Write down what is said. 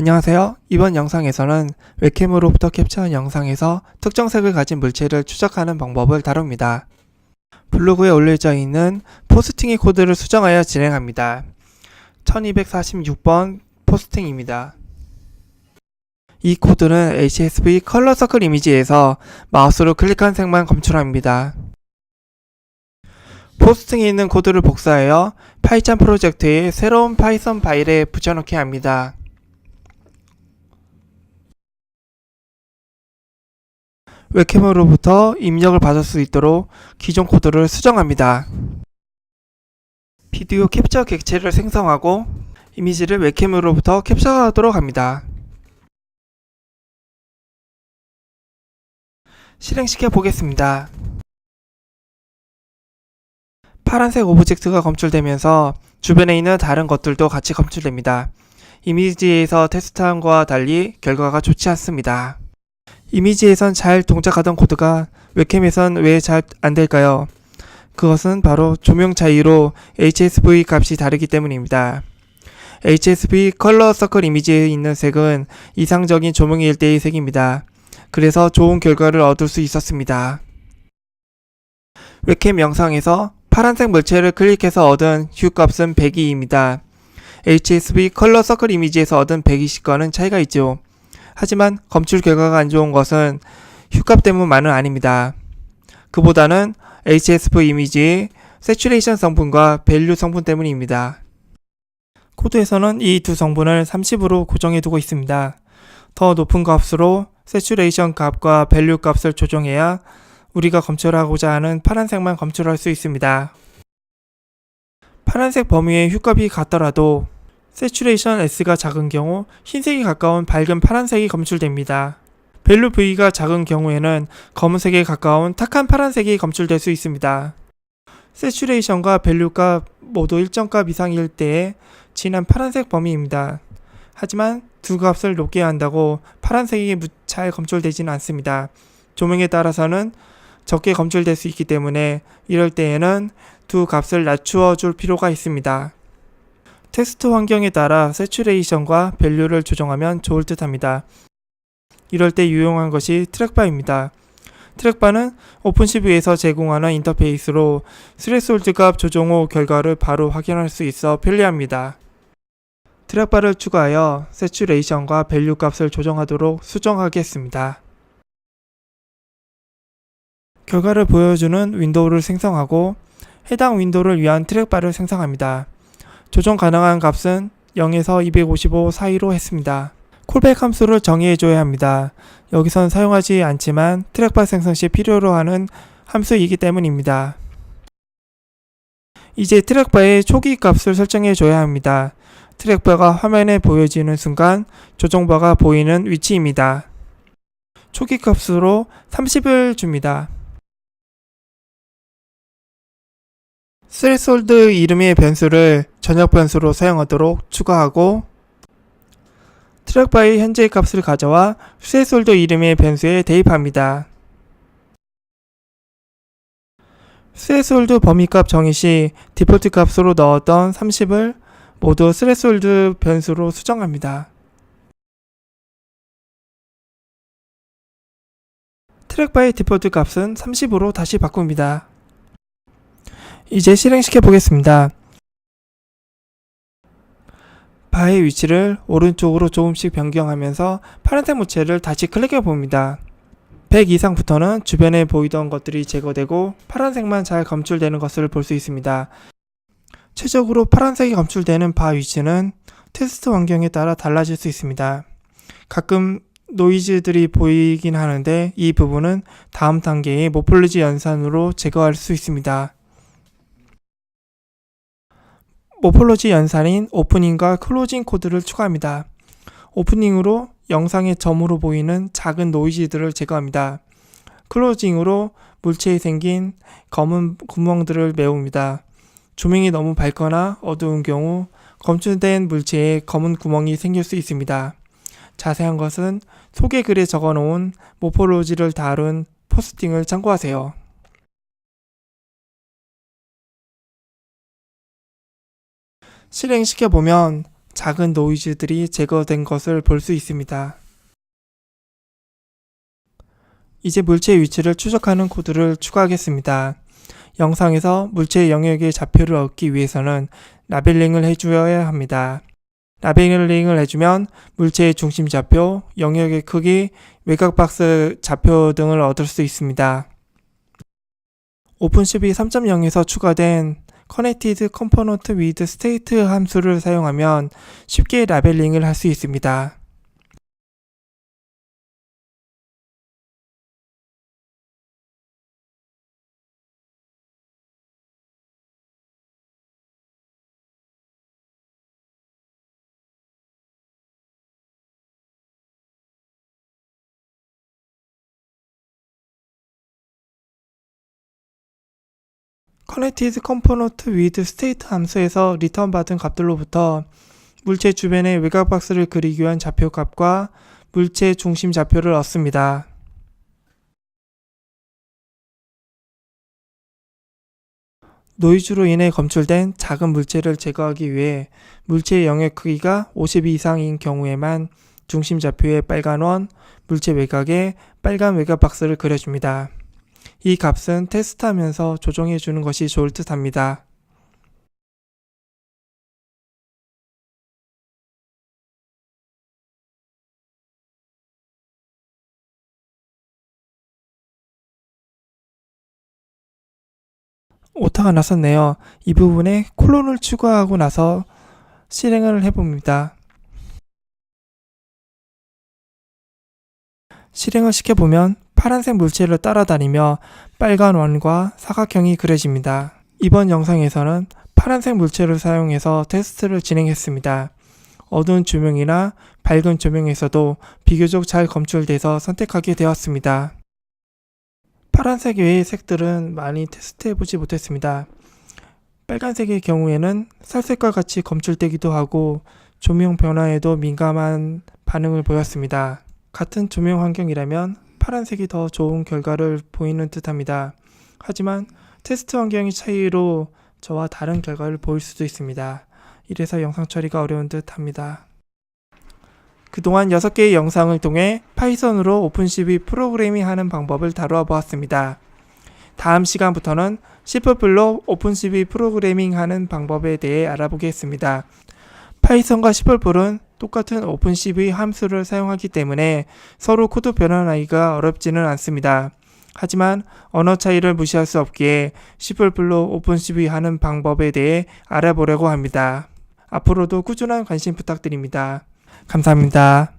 안녕하세요. 이번 영상에서는 웹캠으로부터 캡처한 영상에서 특정 색을 가진 물체를 추적하는 방법을 다룹니다. 블로그에 올려져 있는 포스팅의 코드를 수정하여 진행합니다. 1246번 포스팅입니다. 이 코드는 HSV 컬러 서클 이미지에서 마우스로 클릭한 색만 검출합니다. 포스팅에 있는 코드를 복사하여 파이썬 프로젝트에 새로운 파이썬 파일에 붙여넣기 합니다. 웹캠으로부터 입력을 받을 수 있도록 기존 코드를 수정합니다. 비디오 캡처 객체를 생성하고 이미지를 웹캠으로부터 캡처하도록 합니다. 실행시켜 보겠습니다. 파란색 오브젝트가 검출되면서 주변에 있는 다른 것들도 같이 검출됩니다. 이미지에서 테스트한 것과 달리 결과가 좋지 않습니다. 이미지에선 잘 동작하던 코드가 웹캠에선 왜 잘 안될까요? 그것은 바로 조명 차이로 HSV 값이 다르기 때문입니다. HSV 컬러 서클 이미지에 있는 색은 이상적인 조명일 때의 색입니다. 그래서 좋은 결과를 얻을 수 있었습니다. 웹캠 영상에서 파란색 물체를 클릭해서 얻은 휴 값은 102입니다. HSV 컬러 서클 이미지에서 얻은 120과는 차이가 있죠. 하지만 검출 결과가 안 좋은 것은 휴값 때문만은 아닙니다. 그보다는 HSV 이미지의 세츄레이션 성분과 밸류 성분 때문입니다. 코드에서는 이 두 성분을 30으로 고정해 두고 있습니다. 더 높은 값으로 세츄레이션 값과 밸류 값을 조정해야 우리가 검출하고자 하는 파란색만 검출할 수 있습니다. 파란색 범위의 휴값이 같더라도 세츄레이션 S가 작은 경우 흰색에 가까운 밝은 파란색이 검출됩니다. 밸류 V가 작은 경우에는 검은색에 가까운 탁한 파란색이 검출될 수 있습니다. 세츄레이션과 밸류가 모두 일정 값 이상일 때의 진한 파란색 범위입니다. 하지만 두 값을 높게 한다고 파란색이 잘 검출되지는 않습니다. 조명에 따라서는 적게 검출될 수 있기 때문에 이럴 때에는 두 값을 낮추어 줄 필요가 있습니다. 테스트 환경에 따라 세츄레이션과 밸류를 조정하면 좋을 듯 합니다. 이럴 때 유용한 것이 트랙바입니다. 트랙바는 오픈시브에서 제공하는 인터페이스로 스레스홀드 값 조정 후 결과를 바로 확인할 수 있어 편리합니다. 트랙바를 추가하여 세츄레이션과 밸류 값을 조정하도록 수정하겠습니다. 결과를 보여주는 윈도우를 생성하고 해당 윈도우를 위한 트랙바를 생성합니다. 조정 가능한 값은 0에서 255 사이로 했습니다. 콜백 함수를 정의해줘야 합니다. 여기선 사용하지 않지만 트랙바 생성 시 필요로 하는 함수이기 때문입니다. 이제 트랙바의 초기 값을 설정해줘야 합니다. 트랙바가 화면에 보여지는 순간 조정바가 보이는 위치입니다. 초기 값으로 30을 줍니다. 스레스홀드 이름의 변수를 전역 변수로 사용하도록 추가하고 트랙바의 현재 값을 가져와 스레스홀드 이름의 변수에 대입합니다. 스레스홀드 범위값 정의 시 디폴트 값으로 넣었던 30을 모두 스레스홀드 변수로 수정합니다. 트랙바의 디폴트 값은 30으로 다시 바꿉니다. 이제 실행시켜 보겠습니다. 바의 위치를 오른쪽으로 조금씩 변경하면서 파란색 물체를 다시 클릭해 봅니다. 100 이상부터는 주변에 보이던 것들이 제거되고 파란색만 잘 검출되는 것을 볼 수 있습니다. 최적으로 파란색이 검출되는 바 위치는 테스트 환경에 따라 달라질 수 있습니다. 가끔 노이즈들이 보이긴 하는데 이 부분은 다음 단계의 모폴로지 연산으로 제거할 수 있습니다. 모폴로지 연산인 오프닝과 클로징 코드를 추가합니다. 오프닝으로 영상의 점으로 보이는 작은 노이즈들을 제거합니다. 클로징으로 물체에 생긴 검은 구멍들을 메웁니다. 조명이 너무 밝거나 어두운 경우 검출된 물체에 검은 구멍이 생길 수 있습니다. 자세한 것은 소개 글에 적어놓은 모폴로지를 다룬 포스팅을 참고하세요. 실행시켜보면 작은 노이즈들이 제거된 것을 볼 수 있습니다. 이제 물체의 위치를 추적하는 코드를 추가하겠습니다. 영상에서 물체의 영역의 좌표를 얻기 위해서는 라벨링을 해주어야 합니다. 라벨링을 해주면 물체의 중심 좌표, 영역의 크기, 외곽 박스 좌표 등을 얻을 수 있습니다. 오픈CV 3.0에서 추가된 Connected Component with State 함수를 사용하면 쉽게 라벨링을 할 수 있습니다. Connected Component with State 함수에서 리턴 받은 값들로부터 물체 주변의 외곽 박스를 그리기 위한 좌표값과 물체 중심 좌표를 얻습니다. 노이즈로 인해 검출된 작은 물체를 제거하기 위해 물체의 영역 크기가 50 이상인 경우에만 중심 좌표의 빨간 원, 물체 외곽에 빨간 외곽 박스를 그려줍니다. 이 값은 테스트하면서 조정해 주는 것이 좋을 듯 합니다. 오타가 났었네요. 이 부분에 콜론을 추가하고 나서 실행을 해봅니다. 실행을 시켜보면 파란색 물체를 따라다니며 빨간 원과 사각형이 그려집니다. 이번 영상에서는 파란색 물체를 사용해서 테스트를 진행했습니다. 어두운 조명이나 밝은 조명에서도 비교적 잘 검출돼서 선택하게 되었습니다. 파란색 외의 색들은 많이 테스트해보지 못했습니다. 빨간색의 경우에는 살색과 같이 검출되기도 하고 조명 변화에도 민감한 반응을 보였습니다. 같은 조명 환경이라면 파란색이 더 좋은 결과를 보이는 듯합니다. 하지만 테스트 환경의 차이로 저와 다른 결과를 보일 수도 있습니다. 이래서 영상 처리가 어려운 듯합니다. 그동안 6개의 영상을 통해 파이썬으로 오픈CV 프로그래밍 하는 방법을 다루어 보았습니다. 다음 시간부터는 C++로 오픈CV 프로그래밍 하는 방법에 대해 알아보겠습니다. 파이썬과 C++은 똑같은 오픈CV 함수를 사용하기 때문에 서로 코드 변환하기가 어렵지는 않습니다. 하지만 언어 차이를 무시할 수 없기에 C++로 오픈CV 하는 방법에 대해 알아보려고 합니다. 앞으로도 꾸준한 관심 부탁드립니다. 감사합니다.